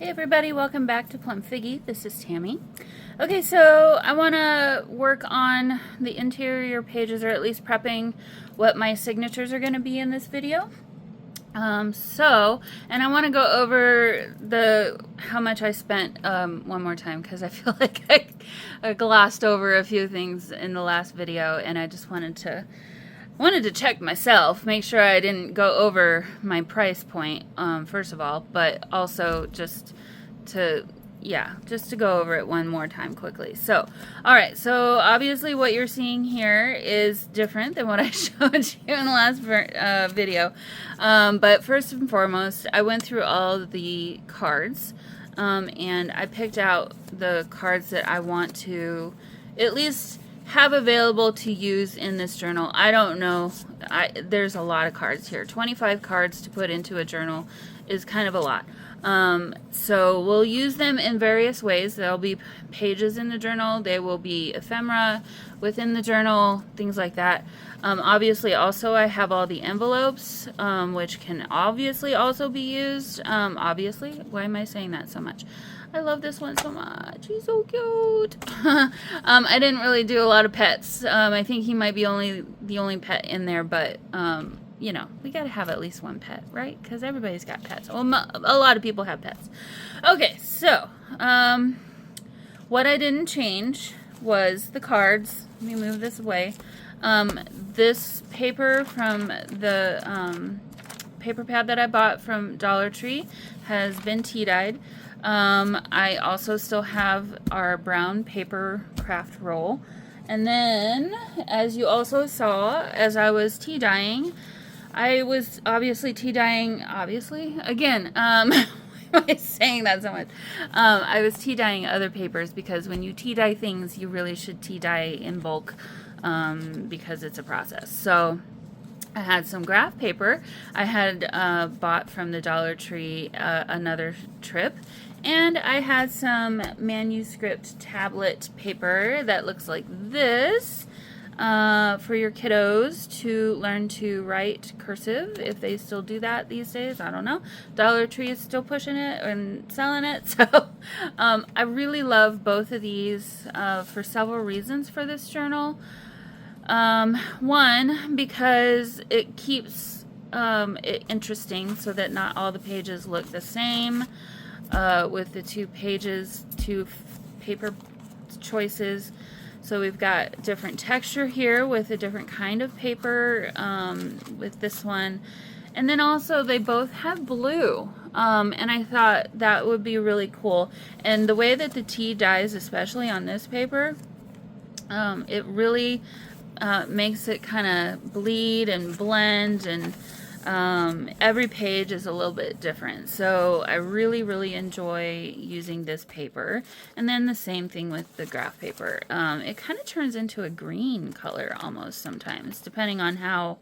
Hey everybody, welcome back to Plum Figgy. This is Tammy. Okay, so I want to work on the interior pages, or at least prepping what my signatures are going to be in this video. And I want to go over how much I spent one more time, because I feel like I glossed over a few things in the last video, and I just wanted to check myself, make sure I didn't go over my price point, first of all, but also just to go over it one more time quickly. So, alright, so obviously what you're seeing here is different than what I showed you in the last video. But first and foremost, I went through all the cards, and I picked out the cards that I want to at least have available to use in this journal. I don't know, there's a lot of cards here. 25 cards to put into a journal is kind of a lot. So we'll use them in various ways. There'll be pages in the journal, they will be ephemera within the journal, things like that. Obviously also I have all the envelopes, which can obviously also be used. Obviously, why am I saying that so much? I love this one so much. He's so cute. I didn't really do a lot of pets. I think he might be the only pet in there, but you know, we gotta have at least one pet, right? Because everybody's got pets. Well, a lot of people have pets. Okay, so what I didn't change was the cards. Let me move this away. This paper from the paper pad that I bought from Dollar Tree has been tea dyed. I also still have our brown paper craft roll. And then, as you also saw, as I was tea dyeing, I was obviously tea dyeing, again, why am I saying that so much? I was tea dyeing other papers, because when you tea dye things, you really should tea dye in bulk, because it's a process. So I had some graph paper. I had bought from the Dollar Tree another trip, and I had some manuscript tablet paper that looks like this for your kiddos to learn to write cursive, if they still do that these days. I don't know. Dollar Tree is still pushing it and selling it. So I really love both of these for several reasons for this journal. One, because it keeps it interesting so that not all the pages look the same, with the two paper choices. So we've got different texture here with a different kind of paper with this one. And then also they both have blue. And I thought that would be really cool. And the way that the tea dyes, especially on this paper, it really makes it kind of bleed and blend, and every page is a little bit different. So I really enjoy using this paper. And then the same thing with the graph paper. It kind of turns into a green color almost sometimes, depending on how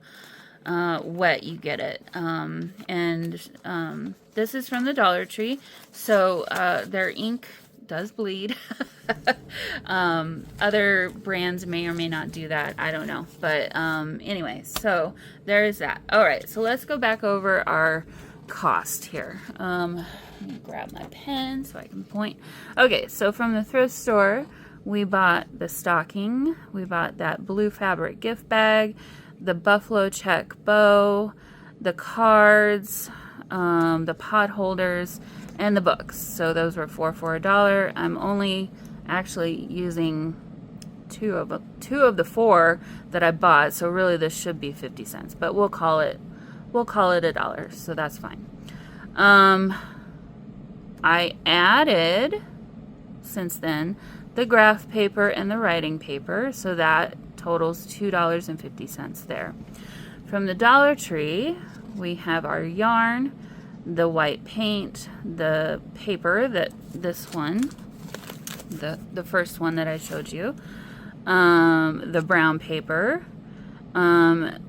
wet you get it. This is from the Dollar Tree, so their ink does bleed. Other brands may or may not do that. I don't know. But anyway, so there is that. Alright, so let's go back over our cost here. Let me grab my pen so I can point. Okay, so from the thrift store, we bought the stocking. We bought that blue fabric gift bag, the buffalo check bow, the cards, the pot holders, and the books. So those were four for $1. I'm only actually using two of the four that I bought, so really this should be 50 cents, but we'll call it $1, so that's fine. I added, since then, the graph paper and the writing paper, so that totals $2.50 there. From the Dollar Tree, we have our yarn, the white paint, the paper, this one, the first one that I showed you, the brown paper, and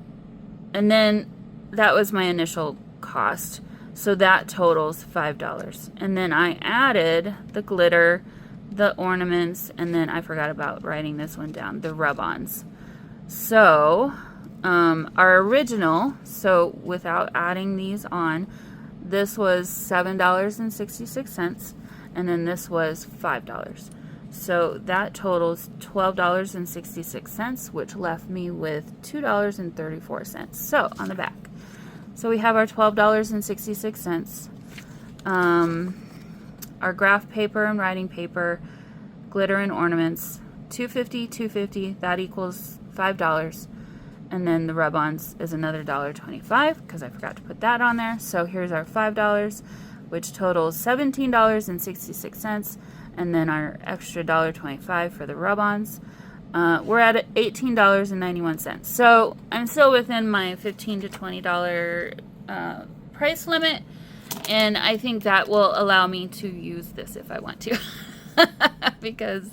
then that was my initial cost, so that totals $5. And then I added the glitter, the ornaments, and then I forgot about writing this one down, the rub-ons. So our original, so without adding these on, this was $7.66, and then this was $5. So that totals $12.66, which left me with $2.34. So on the back. So we have our $12.66. Our graph paper and writing paper, glitter and ornaments, $2.50, $2.50, that equals $5. And then the rub-ons is another $1.25 because I forgot to put that on there. So here's our $5, which totals $17.66, and then our extra $1.25 for the rub-ons. We're at $18.91. So I'm still within my $15 to $20 price limit, and I think that will allow me to use this if I want to. Because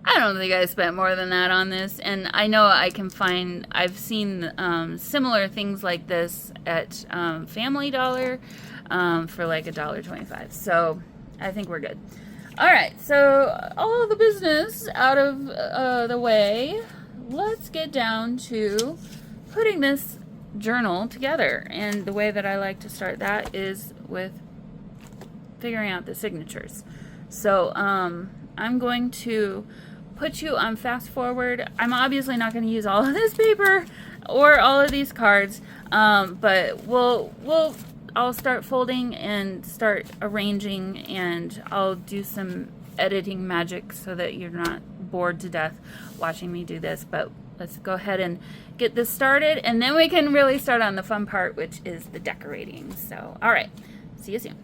I don't think I spent more than that on this, and I know I can find, I've seen similar things like this at Family Dollar for like $1.25. So I think we're good. All right, so all the business out of the way, let's get down to putting this journal together. And the way that I like to start that is with figuring out the signatures. So I'm going to put you on fast forward. I'm obviously not going to use all of this paper or all of these cards, but I'll start folding and start arranging, and I'll do some editing magic so that you're not bored to death watching me do this. But let's go ahead and get this started, and then we can really start on the fun part, which is the decorating. So, all right, see you soon.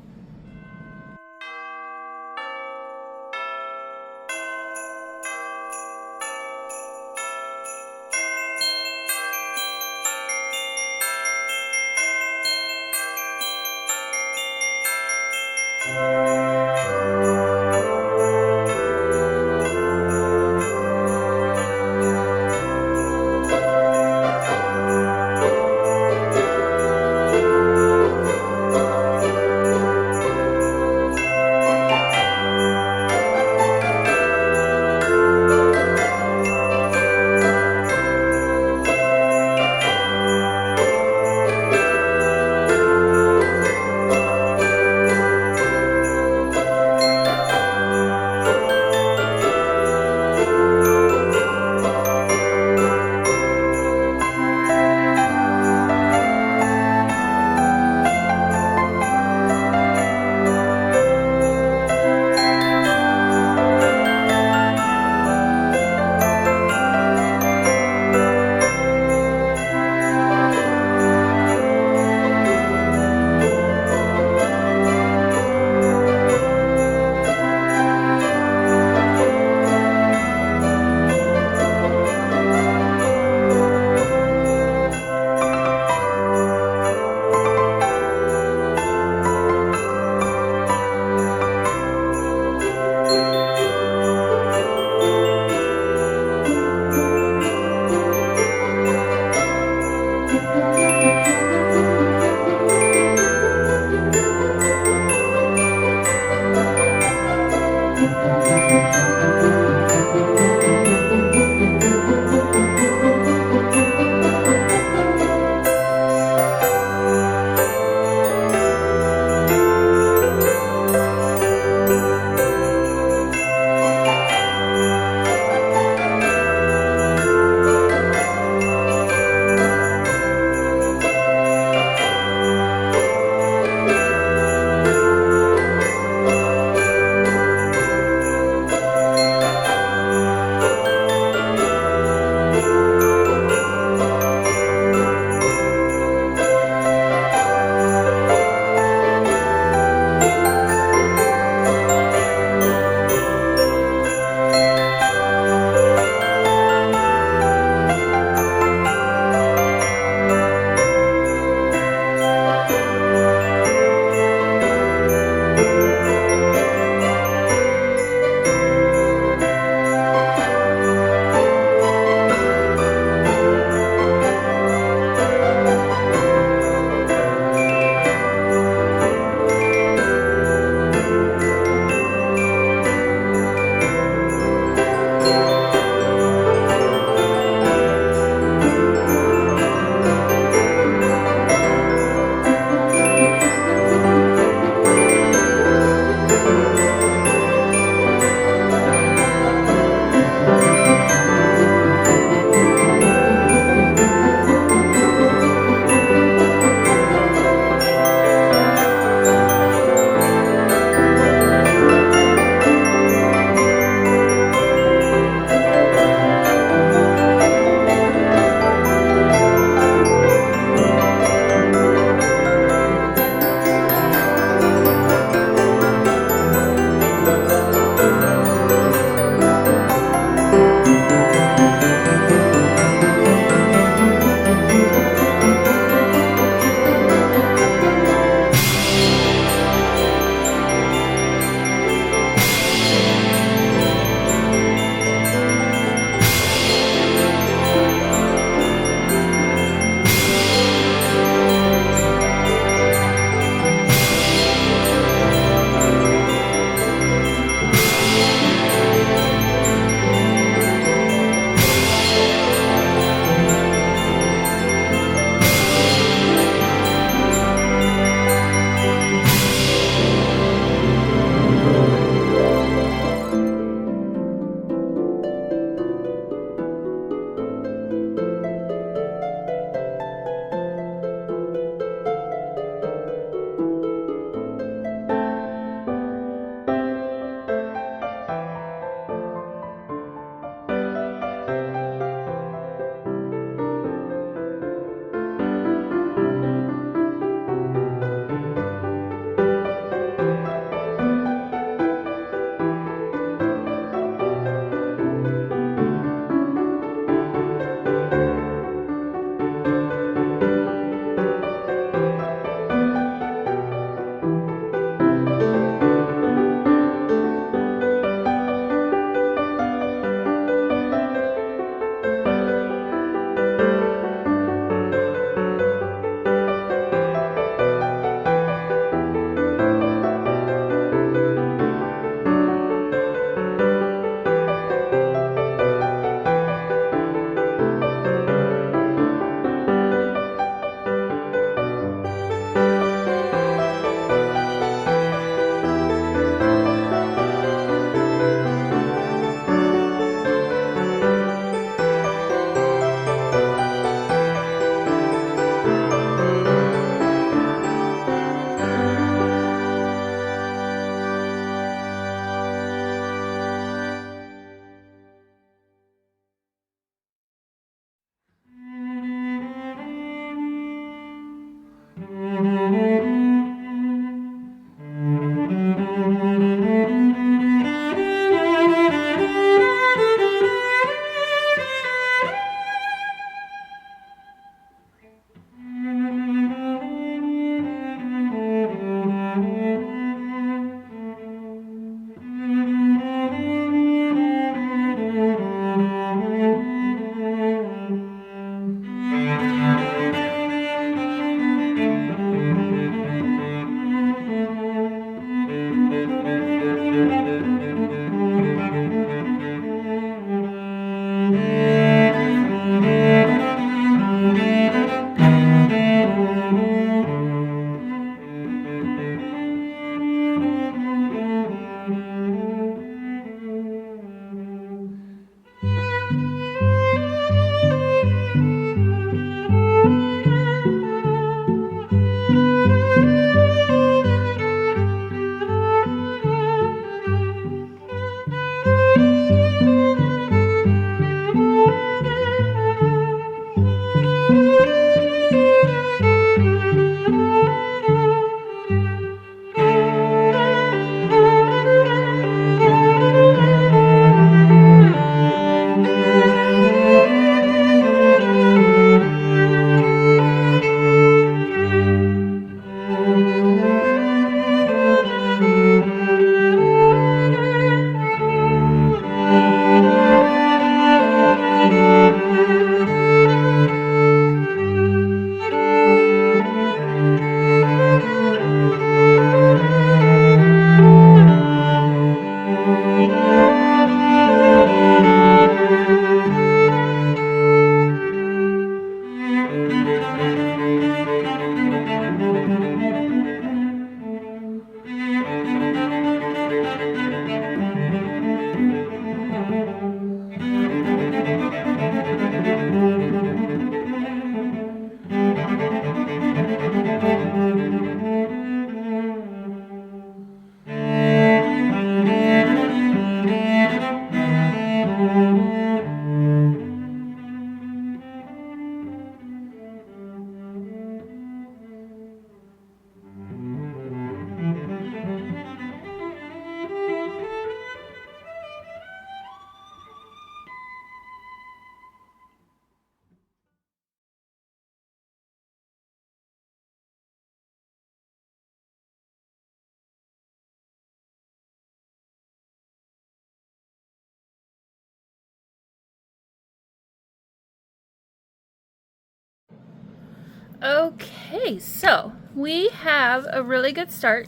Okay, so we have a really good start,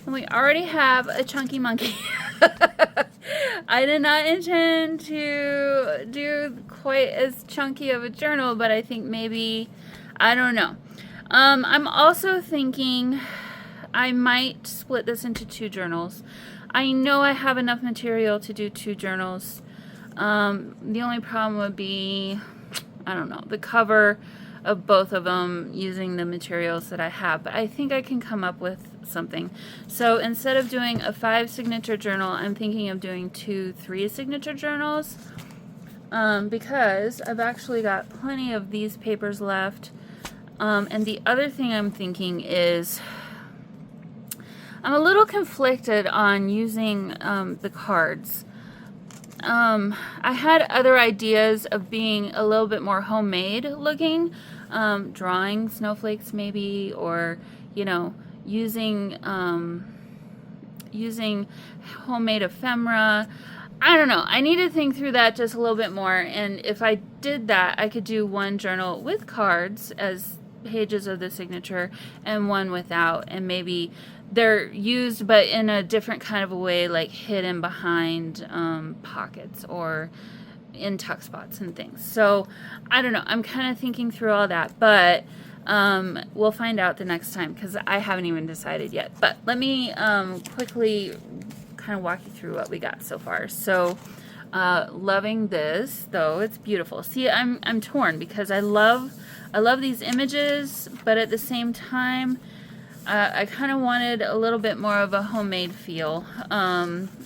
and we already have a chunky monkey. I did not intend to do quite as chunky of a journal, but I think maybe, I don't know. I'm also thinking I might split this into 2 journals. I know I have enough material to do 2 journals. The only problem would be, I don't know, the cover of both of them using the materials that I have, but I think I can come up with something. So instead of doing a 5 signature journal, I'm thinking of doing 2 3 signature journals, because I've actually got plenty of these papers left. And the other thing I'm thinking is I'm a little conflicted on using the cards. I had other ideas of being a little bit more homemade looking, drawing snowflakes maybe, or, you know, using homemade ephemera. I don't know. I need to think through that just a little bit more, and if I did that, I could do one journal with cards as pages of the signature and one without, and maybe they're used but in a different kind of a way, like hidden behind pockets or in tuck spots and things. So I don't know, I'm kind of thinking through all that, but we'll find out the next time because I haven't even decided yet. But let me quickly kind of walk you through what we got so far. So loving this, though. It's beautiful. See, I'm torn because I love these images, but at the same time, I kind of wanted a little bit more of a homemade feel,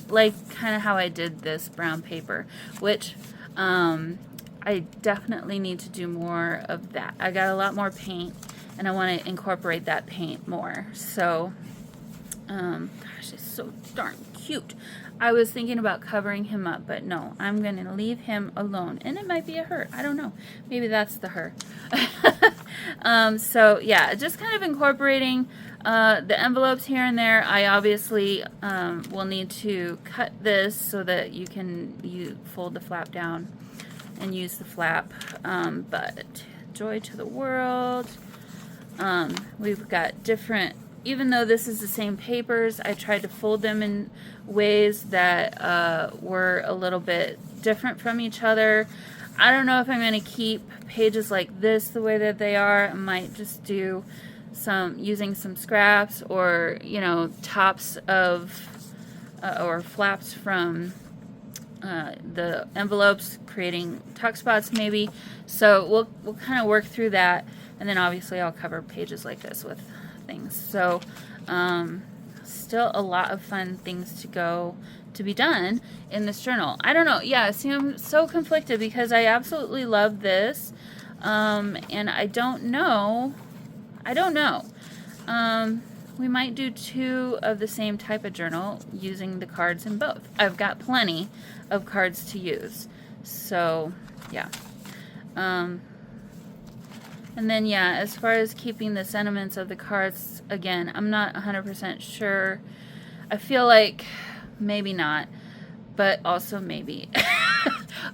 like kind of how I did this brown paper, which I definitely need to do more of that. I got a lot more paint, and I want to incorporate that paint more. So, gosh, it's so darn cute. I was thinking about covering him up, but no, I'm going to leave him alone. And it might be a her. I don't know. Maybe that's the her. So, yeah, just kind of incorporating the envelopes here and there. I obviously will need to cut this so that you can fold the flap down and use the flap. But joy to the world. We've got different, even though this is the same papers, I tried to fold them in ways that were a little bit different from each other. I don't know if I'm going to keep pages like this the way that they are. I might just do using some scraps, or, you know, tops of or flaps from the envelopes, creating tuck spots maybe. So we'll kind of work through that, and then obviously I'll cover pages like this with things. So still a lot of fun things to be done in this journal. I don't know. Yeah, see, I'm so conflicted because I absolutely love this, and I don't know. We might do 2 of the same type of journal using the cards in both. I've got plenty of cards to use. So, yeah. And then, yeah, as far as keeping the sentiments of the cards, again, I'm not 100% sure. I feel like maybe not, but also maybe.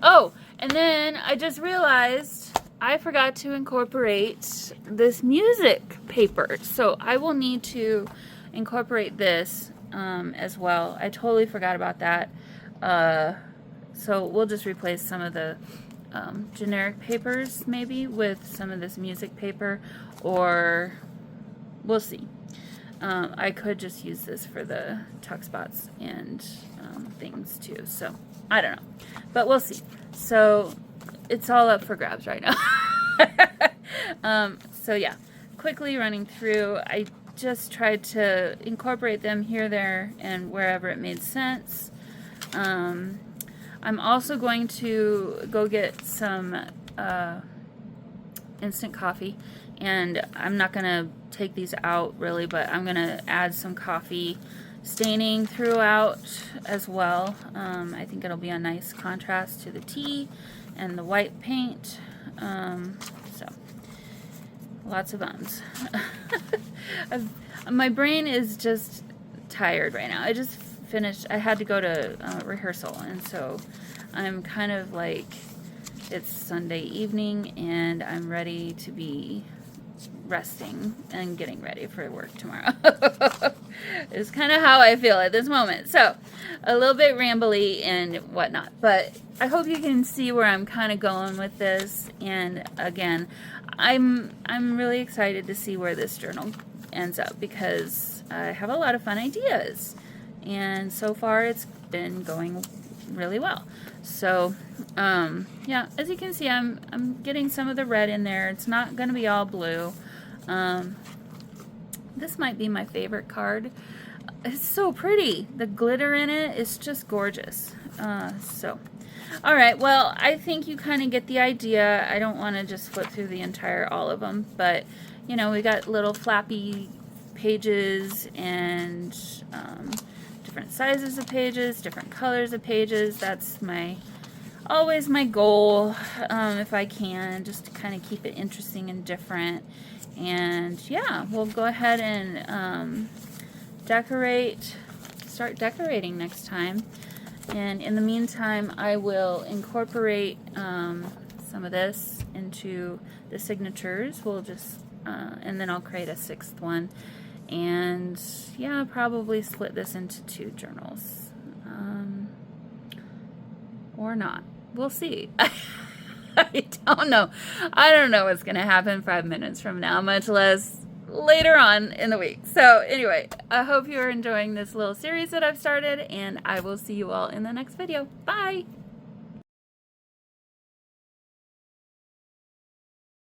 Oh, and then I just realized I forgot to incorporate this music paper. So I will need to incorporate this as well. I totally forgot about that. So we'll just replace some of the generic papers maybe with some of this music paper, or we'll see. I could just use this for the tuck spots and things too. So I don't know, but we'll see. So it's all up for grabs right now. So yeah, quickly running through, I just tried to incorporate them here, there, and wherever it made sense. I'm also going to go get some instant coffee, and I'm not going to take these out really, but I'm going to add some coffee staining throughout as well. I think it'll be a nice contrast to the tea and the white paint. So lots of ums. My brain is just tired right now. I just finished, I had to go to rehearsal, and so I'm kind of like, it's Sunday evening and I'm ready to be resting and getting ready for work tomorrow. It's kind of how I feel at this moment. So a little bit rambly and whatnot, but I hope you can see where I'm kind of going with this. And again, I'm really excited to see where this journal ends up, because I have a lot of fun ideas, and so far it's been going really well. So yeah, as you can see, I'm getting some of the red in there. It's not going to be all blue. This might be my favorite card. It's so pretty. The glitter in it is just gorgeous. All right, well, I think you kind of get the idea. I don't want to just flip through the entire all of them, but you know, we got little flappy pages and different sizes of pages, different colors of pages. That's always my goal, if I can, just to kind of keep it interesting and different. And yeah, we'll go ahead and start decorating next time. And in the meantime, I will incorporate some of this into the signatures. We'll just, and then I'll create a 6th one. And yeah, probably split this into 2 journals. Or not. We'll see. I don't know. I don't know what's going to happen 5 minutes from now, much less later on in the week. So anyway, I hope you're enjoying this little series that I've started, and I will see you all in the next video. Bye!